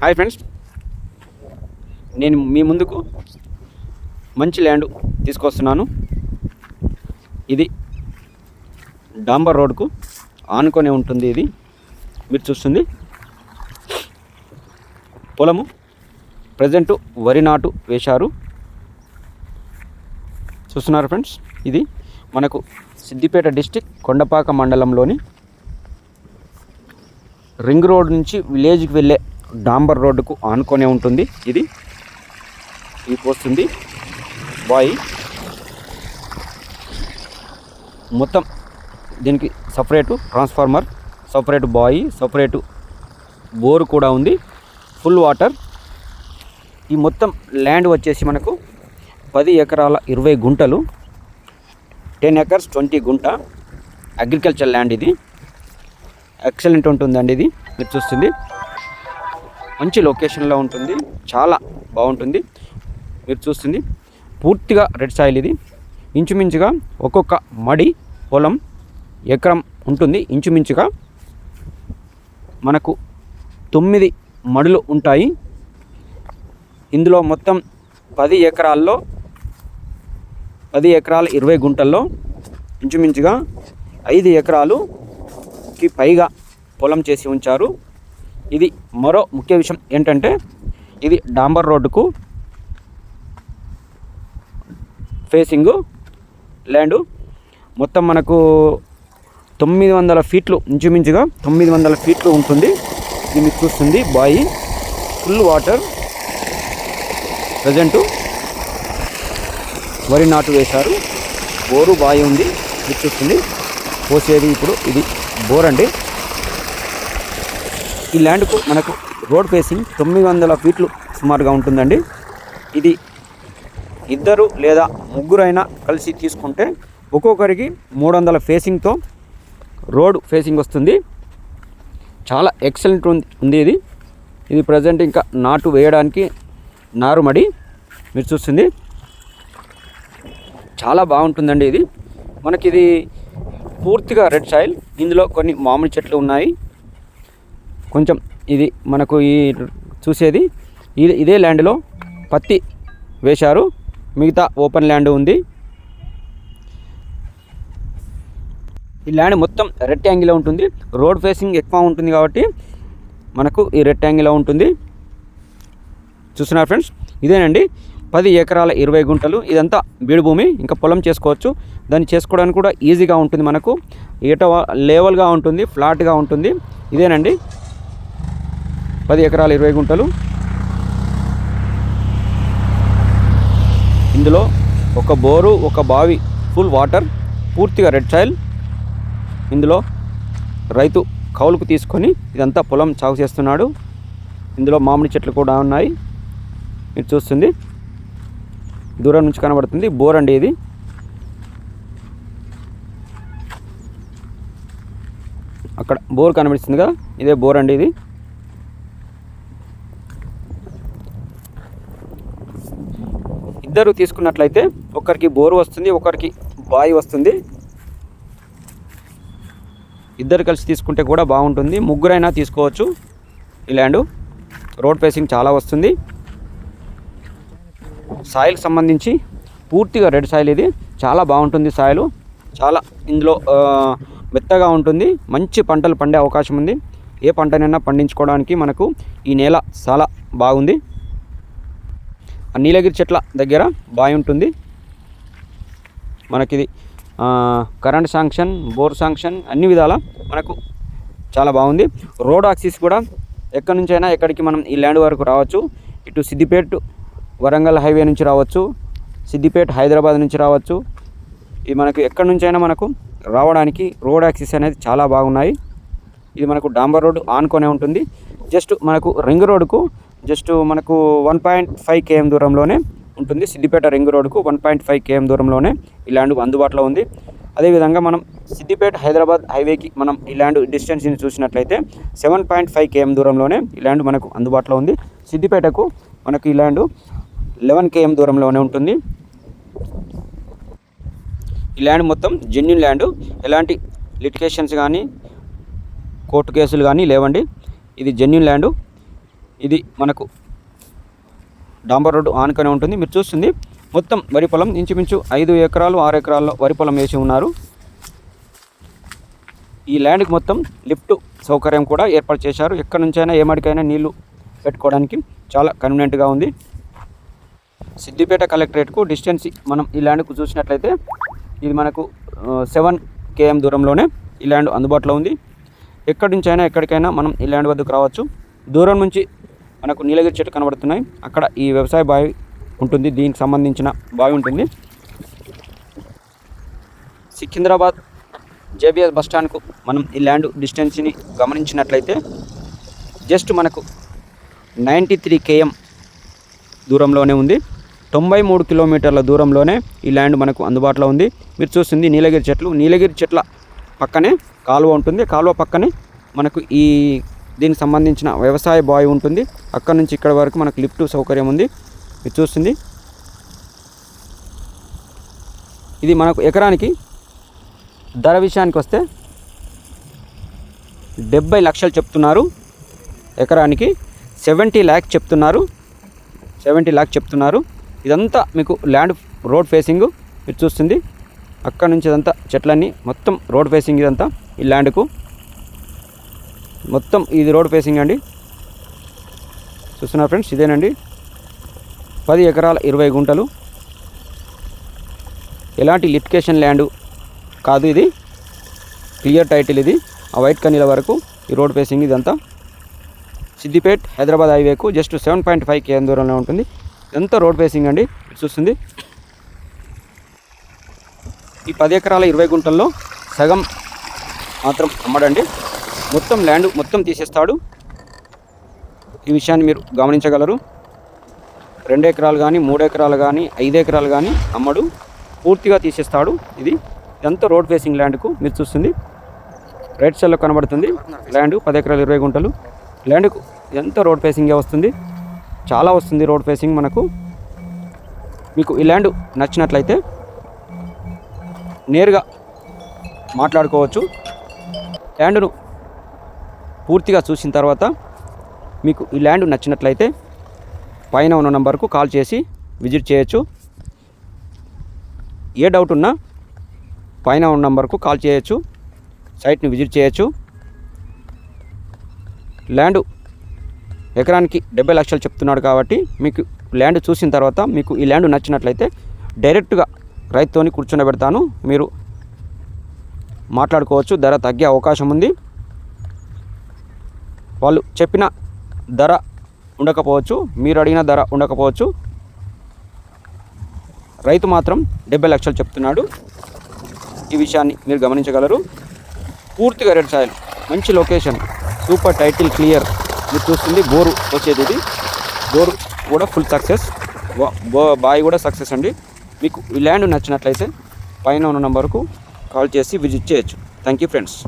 Hi friends, నేను మీ ముందుకు మంచి ల్యాండ్ తీసుకొస్తున్నాను. ఇది డాంబర్ రోడ్కు ఆనుకొని ఉంటుంది. ఇది మీరు చూస్తుంది పొలము. ప్రజెంటు వరి నాటు వేశారు. చూస్తున్నారు ఫ్రెండ్స్, ఇది మనకు సిద్దిపేట డిస్టిక్ కొండపాక మండలంలోని రింగ్ రోడ్ నుంచి విలేజ్కి వెళ్ళే డాంబర్ రోడ్డుకు ఆనుకొనే ఉంటుంది. ఇది వస్తుంది బాయ్. మొత్తం దీనికి separate transformer, separate boy, separate bore కూడా ఉంది. Full water. ఈ మొత్తం ల్యాండ్ వచ్చేసి మనకు 10 ఎకరాల 20 గుంటలు, 10 acres 20 గుంట అగ్రికల్చర్ ల్యాండ్. ఇది ఎక్సలెంట్ ఉంటుందండి. ఇది మీరు చూస్తుంది మంచి లొకేషన్లో ఉంటుంది, చాలా బాగుంటుంది. మీరు చూస్తుంది పూర్తిగా రెడ్ సాయిల్. ఇది ఇంచుమించుగా ఒక్కొక్క మడి పొలం ఎకరం ఉంటుంది. ఇంచుమించుగా మనకు 9 మడులు ఉంటాయి. ఇందులో మొత్తం 10 ఎకరాల్లో 10 ఎకరాల 20 గుంటల్లో ఇంచుమించుగా 5 ఎకరాలుకి పైగా పొలం చేసి ఉంచారు. ఇది మరో ముఖ్య విషయం ఏంటంటే, ఇది డాంబర్ రోడ్డుకు ఫేసింగు ల్యాండు. మొత్తం మనకు 900 ఫీట్లు, ఇంచుమించుగా 900 ఫీట్లు ఉంటుంది. ఇది మీకు చూస్తుంది బాయి. Full water. ప్రజెంటు వరి నాటు వేశారు. బోరు బాయి ఉంది. మీరు చూస్తుంది పోసేది ఇప్పుడు ఇది బోర్ అండి. ఈ ల్యాండ్కు మనకు రోడ్ ఫేసింగ్ 900 ఫీట్లు సుమారుగా ఉంటుందండి. ఇది 2 లేదా 3 అయినా కలిసి తీసుకుంటే ఒక్కొక్కరికి 300 ఫేసింగ్తో రోడ్ ఫేసింగ్ వస్తుంది. చాలా ఎక్సలెంట్ ఉంది ఇది. ఇది ప్రజెంట్ ఇంకా నాటు వేయడానికి నారుమడి. మీరు చూస్తుంది చాలా బాగుంటుందండి. ఇది మనకిది పూర్తిగా రెడ్ సాయిల్. ఇందులో కొన్ని మామిడి చెట్లు ఉన్నాయి. కొంచెం ఇది మనకు ఈ చూసేది ఇదే ల్యాండ్లో పత్తి వేశారు. మిగతా ఓపెన్ ల్యాండ్ ఉంది. ఈ ల్యాండ్ మొత్తం రెక్టాంగిల్లో ఉంటుంది. రోడ్ ఫేసింగ్ ఎక్కువ ఉంటుంది కాబట్టి మనకు ఈ రెక్టాంగిల్లో ఉంటుంది. చూస్తున్నారు ఫ్రెండ్స్, ఇదేనండి 10 ఎకరాల 20 గుంటలు. ఇదంతా బీడు భూమి. ఇంకా పొలం చేసుకోవచ్చు. దాన్ని చేసుకోవడానికి కూడా ఈజీగా ఉంటుంది. మనకు ఏట లేవల్గా ఉంటుంది, ఫ్లాట్గా ఉంటుంది. ఇదేనండి 10 ఎకరాల 20 గుంటలు. ఇందులో ఒక బోరు, ఒక బావి, ఫుల్ వాటర్, పూర్తిగా రెడ్ సాయిల్. ఇందులో రైతు కౌలుకు తీసుకొని ఇదంతా పొలం సాగు చేస్తున్నాడు. ఇందులో మామిడి చెట్లు కూడా ఉన్నాయి. మీరు చూస్తుంది దూరం నుంచి కనబడుతుంది బోర్ అండి. ఇది అక్కడ బోర్ కనబడుతుంది కదా, ఇదే బోర్ అండి. ఇది ఇద్దరు తీసుకున్నట్లయితే ఒకరికి బోరు వస్తుంది, ఒకరికి బావి వస్తుంది. ఇద్దరు కలిసి తీసుకుంటే కూడా బాగుంటుంది. 3 అయినా తీసుకోవచ్చు. ఈ ల్యాండ్ రోడ్ ఫేసింగ్ చాలా వస్తుంది. సాయిల్కి సంబంధించి పూర్తిగా రెడ్ సాయిల్. ఇది చాలా బాగుంటుంది సాయిల్. చాలా ఇందులో మెత్తగా ఉంటుంది. మంచి పంటలు పండే అవకాశం ఉంది. ఏ పంటనైనా పండించుకోవడానికి మనకు ఈ నేల చాలా బాగుంది. నీలగిరి చెట్ల దగ్గర బావి ఉంటుంది. మనకిది కరెంట్ శాంక్షన్, బోర్ శాంక్షన్, అన్ని విధాల మనకు చాలా బాగుంది. రోడ్ యాక్సిస్ కూడా ఎక్కడి నుంచైనా ఎక్కడికి మనం ఈ ల్యాండ్ వరకు రావచ్చు. ఇటు సిద్దిపేట వరంగల్ హైవే నుంచి రావచ్చు, సిద్దిపేట హైదరాబాద్ నుంచి రావచ్చు. ఇది మనకు ఎక్కడి నుంచైనా మనకు రావడానికి రోడ్ యాక్సిస్ అనేది చాలా బాగున్నాయి. ఇది మనకు డాంబర్ రోడ్ ఆనుకొనే ఉంటుంది. జస్ట్ మనకు రింగ్ రోడ్కు జస్ట్ మనకు 1.5 km దూరంలోనే ఉంటుంది. సిద్దిపేట రింగ్ రోడ్కు 1.5 km దూరంలోనే ఈ ల్యాండ్ అందుబాటులో ఉంది. అదేవిధంగా మనం సిద్దిపేట హైదరాబాద్ హైవేకి మనం ఈ ల్యాండ్ డిస్టెన్స్ని చూసినట్లయితే 7.5 km దూరంలోనే ఈ ల్యాండ్ మనకు అందుబాటులో ఉంది. సిద్దిపేటకు మనకు ఈ ల్యాండ్ 11 km దూరంలోనే ఉంటుంది. ఈ ల్యాండ్ మొత్తం జెన్యూన్ ల్యాండ్. ఎలాంటి లిటిగేషన్స్ కానీ కోర్టు కేసులు కానీ లేవండి. ఇది జెన్యూన్ ల్యాండ్. ఇది మనకు డాంబర్ రోడ్డు ఆనుకొని ఉంటుంది. మీరు చూస్తుంది మొత్తం వరి పొలం, ఇంచుమించు 5 ఎకరాలు 6 ఎకరాల్లో వరి పొలం వేసి ఉన్నారు. ఈ ల్యాండ్కి మొత్తం లిఫ్ట్ సౌకర్యం కూడా ఏర్పాటు చేశారు. ఎక్కడి నుంచైనా ఏమడికైనా నీళ్లు పెట్టుకోవడానికి చాలా కన్వీనియంట్గా ఉంది. సిద్దిపేట కలెక్టరేట్కు డిస్టెన్స్ మనం ఈ ల్యాండ్కు చూసినట్లయితే ఇది మనకు 7 km దూరంలోనే ఈ ల్యాండ్ అందుబాటులో ఉంది. ఎక్కడి నుంచైనా ఎక్కడికైనా మనం ఈ ల్యాండ్ వద్దకు రావచ్చు. దూరం నుంచి మనకు నీలగిరి చెట్లు కనబడుతున్నాయి. అక్కడ ఈ వ్యవసాయ బావి ఉంటుంది, దీనికి సంబంధించిన బావి ఉంటుంది. సికింద్రాబాద్ జేబీఎస్ బస్టాండ్కు మనం ఈ ల్యాండ్ డిస్టెన్స్ని గమనించినట్లయితే జస్ట్ మనకు 93 km దూరంలోనే ఉంది. 93 కిలోమీటర్ల దూరంలోనే ఈ ల్యాండ్ మనకు అందుబాటులో ఉంది. మీరు చూస్తుంది నీలగిరి చెట్లు, నీలగిరి చెట్ల పక్కనే కాలువ ఉంటుంది. కాలువ పక్కనే మనకు దీనికి సంబంధించిన వ్యవసాయ బావి ఉంటుంది. అక్కడ నుంచి ఇక్కడ వరకు మనకు లిఫ్ట్ సౌకర్యం ఉంది. మీరు చూస్తుంది ఇది మనకు ఎకరానికి ధర విషయానికి వస్తే 70 లక్షలు చెప్తున్నారు. ఎకరానికి 70 lakhs చెప్తున్నారు. 70 lakhs చెప్తున్నారు. ఇదంతా మీకు ల్యాండ్ రోడ్ ఫేసింగ్. మీరు చూస్తుంది అక్కడ నుంచి ఇదంతా చెట్లన్నీ మొత్తం రోడ్ ఫేసింగ్. ఇదంతా ఈ ల్యాండ్కు మొత్తం ఇది రోడ్ ఫేసింగ్ అండి. చూస్తున్నారు ఫ్రెండ్స్, ఇదేనండి 10 ఎకరాల 20 గుంటలు. ఎలాంటి లిటికేషన్ ల్యాండ్ కాదు, ఇది క్లియర్ టైటిల్. ఇది ఆ వైట్ కనీల వరకు ఈ రోడ్ ఫేసింగ్. ఇదంతా సిద్దిపేట్ హైదరాబాద్ హైవేకు జస్ట్ 7.5 km దూరంలో ఉంటుంది. ఇదంతా రోడ్ ఫేసింగ్ అండి. చూస్తుంది ఈ 10 ఎకరాల 20 గుంటల్లో సగం మాత్రం అమ్మడండి. మొత్తం ల్యాండ్ మొత్తం తీసేస్తాడు. ఈ విషయాన్ని మీరు గమనించగలరు. 2 ఎకరాలు కానీ 3 ఎకరాలు కానీ 5 ఎకరాలు కానీ అమ్మడు, పూర్తిగా తీసేస్తాడు. ఇదంతా రోడ్ ఫేసింగ్ ల్యాండ్కు. మీరు చూస్తుంది రైట్ సైడ్లో కనబడుతుంది ల్యాండ్ 10 ఎకరాలు 20 గుంటలు ల్యాండ్కు. ఇదంతా రోడ్ ఫేసింగే వస్తుంది, చాలా వస్తుంది రోడ్ ఫేసింగ్ మనకు. మీకు ఈ ల్యాండ్ నచ్చినట్లయితే నేరుగా మాట్లాడుకోవచ్చు. ల్యాండ్ను పూర్తిగా చూసిన తర్వాత మీకు ఈ ల్యాండ్ నచ్చినట్లయితే పైన ఉన్న నంబర్కు కాల్ చేసి విజిట్ చేయొచ్చు. ఏ డౌట్ ఉన్నా పైన ఉన్న నంబర్కు కాల్ చేయొచ్చు, సైట్ని విజిట్ చేయొచ్చు. ల్యాండ్ ఎకరానికి 70 లక్షలు చెప్తున్నాడు కాబట్టి మీకు ల్యాండ్ చూసిన తర్వాత మీకు ఈ ల్యాండ్ నచ్చినట్లయితే డైరెక్ట్గా రైతుతోని కూర్చొని మీరు మాట్లాడుకోవచ్చు. ధర తగ్గే అవకాశం ఉంది. వాళ్ళు చెప్పిన ధర ఉండకపోవచ్చు, మీరు అడిగిన ధర ఉండకపోవచ్చు. రైతు మాత్రం 70 లక్షలు చెప్తున్నాడు. ఈ విషయాన్ని మీరు గమనించగలరు. పూర్తిగా రెడ్ సాయిల్, మంచి లొకేషన్, సూపర్ టైటిల్ క్లియర్. మీరు చూస్తుంది బోరు వచ్చేది. ఇది బోరు కూడా ఫుల్ సక్సెస్, బాయ్ కూడా సక్సెస్ అండి. మీకు ఈ ల్యాండ్ నచ్చినట్లయితే పైన ఉన్న నంబర్కు కాల్ చేసి విజిట్ చేయొచ్చు. Thank you friends.